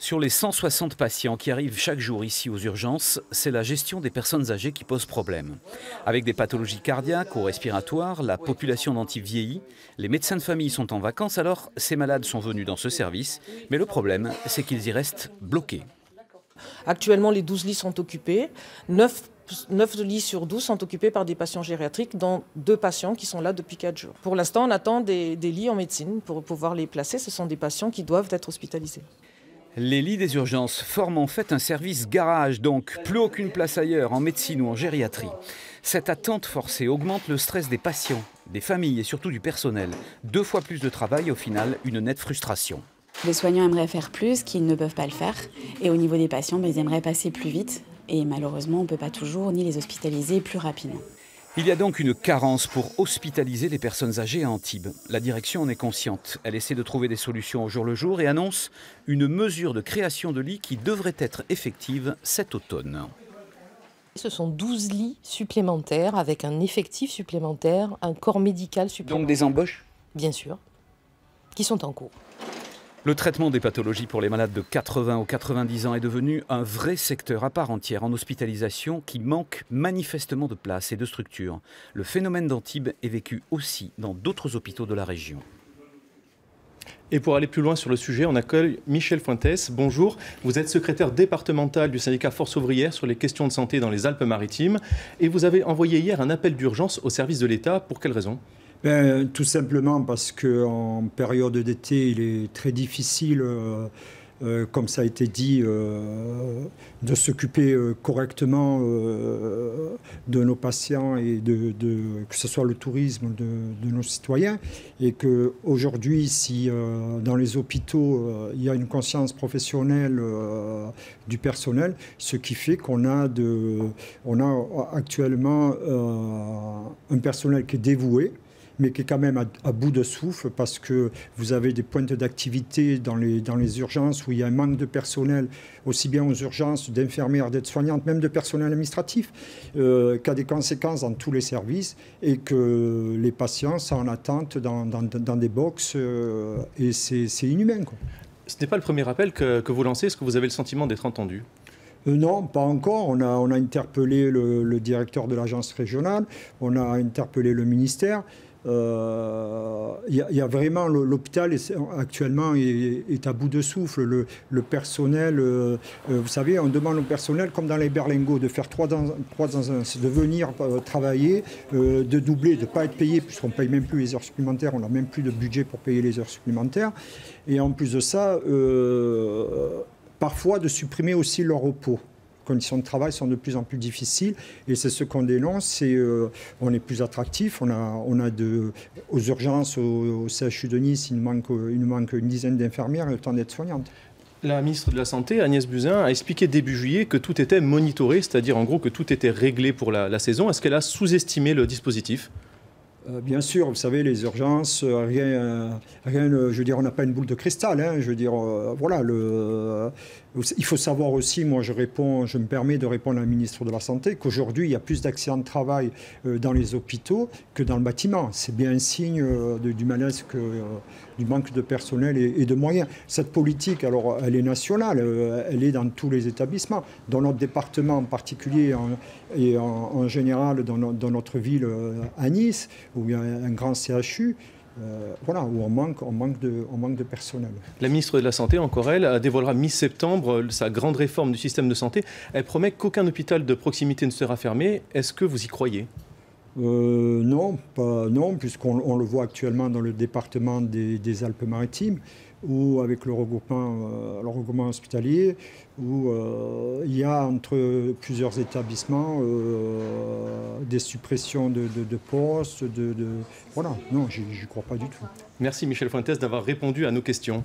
Sur les 160 patients qui arrivent chaque jour ici aux urgences, c'est la gestion des personnes âgées qui pose problème. Avec des pathologies cardiaques ou respiratoires, la population d'Antibes vieillit, les médecins de famille sont en vacances, alors ces malades sont venus dans ce service. Mais le problème, c'est qu'ils y restent bloqués. Actuellement, les 12 lits sont occupés. 9 lits sur 12 sont occupés par des patients gériatriques, dont 2 patients qui sont là depuis 4 jours. Pour l'instant, on attend des lits en médecine pour pouvoir les placer. Ce sont des patients qui doivent être hospitalisés. Les lits des urgences forment en fait un service garage, donc plus aucune place ailleurs en médecine ou en gériatrie. Cette attente forcée augmente le stress des patients, des familles et surtout du personnel. 2 fois plus de travail, au final, une nette frustration. Les soignants aimeraient faire plus, qu'ils ne peuvent pas le faire. Et au niveau des patients, ils aimeraient passer plus vite. Et malheureusement, on ne peut pas toujours ni les hospitaliser plus rapidement. Il y a donc une carence pour hospitaliser les personnes âgées à Antibes. La direction en est consciente. Elle essaie de trouver des solutions au jour le jour et annonce une mesure de création de lits qui devrait être effective cet automne. Ce sont 12 lits supplémentaires avec un effectif supplémentaire, un corps médical supplémentaire. Donc des embauches ? Bien sûr, qui sont en cours. Le traitement des pathologies pour les malades de 80 ou 90 ans est devenu un vrai secteur à part entière en hospitalisation qui manque manifestement de place et de structure. Le phénomène d'Antibes est vécu aussi dans d'autres hôpitaux de la région. Et pour aller plus loin sur le sujet, on accueille Michel Fuentes. Bonjour, vous êtes secrétaire départemental du syndicat Force ouvrière sur les questions de santé dans les Alpes-Maritimes. Et vous avez envoyé hier un appel d'urgence au service de l'État. Pour quelle raison ? Tout simplement parce qu'en période d'été, il est très difficile, comme ça a été dit, de s'occuper correctement de nos patients et que ce soit le tourisme de nos citoyens. Et qu'aujourd'hui, si dans les hôpitaux, il y a une conscience professionnelle du personnel, ce qui fait qu'on a actuellement un personnel qui est dévoué, mais qui est quand même à bout de souffle parce que vous avez des pointes d'activité dans les urgences où il y a un manque de personnel, aussi bien aux urgences, d'infirmières, d'aides-soignantes, même de personnel administratif, qui a des conséquences dans tous les services et que les patients sont en attente dans des box et c'est inhumain, quoi. Ce n'est pas le premier appel que vous lancez. Est-ce que vous avez le sentiment d'être entendu ? Non, pas encore. On a interpellé le directeur de l'agence régionale, on a interpellé le ministère. Il y a vraiment l'hôpital actuellement est à bout de souffle. Le personnel, vous savez, on demande au personnel, comme dans les berlingots, de faire 3 dans 1, c'est de venir travailler, de doubler, de ne pas être payé, puisqu'on ne paye même plus les heures supplémentaires, on n'a même plus de budget pour payer les heures supplémentaires. Et en plus de ça, parfois de supprimer aussi leur repos. Les conditions de travail sont de plus en plus difficiles et c'est ce qu'on dénonce. On est plus attractif. Aux urgences, au CHU de Nice, il manque une dizaine d'infirmières et autant d'aides-soignantes. La ministre de la Santé, Agnès Buzyn, a expliqué début juillet que tout était monitoré, c'est-à-dire en gros que tout était réglé pour la saison. Est-ce qu'elle a sous-estimé le dispositif ? Bien sûr, vous savez, les urgences, rien, je veux dire, on n'a pas une boule de cristal. Hein, je veux dire, voilà. Il faut savoir aussi, moi, je me permets de répondre à la ministre de la Santé, qu'aujourd'hui, il y a plus d'accidents de travail dans les hôpitaux que dans le bâtiment. C'est bien un signe du malaise, du manque de personnel et de moyens. Cette politique, alors, elle est nationale, elle est dans tous les établissements. Dans notre département en particulier et en général dans notre ville à Nice, où il y a un grand CHU, voilà, où on manque de personnel. La ministre de la Santé, encore elle, dévoilera mi-septembre sa grande réforme du système de santé. Elle promet qu'aucun hôpital de proximité ne sera fermé. Est-ce que vous y croyez ? Non, puisqu'on le voit actuellement dans le département des Alpes-Maritimes, ou avec le regroupement hospitalier, où il y a entre plusieurs établissements des suppressions de postes. Voilà, non, j'y crois pas du tout. Merci Michel Fuentes d'avoir répondu à nos questions.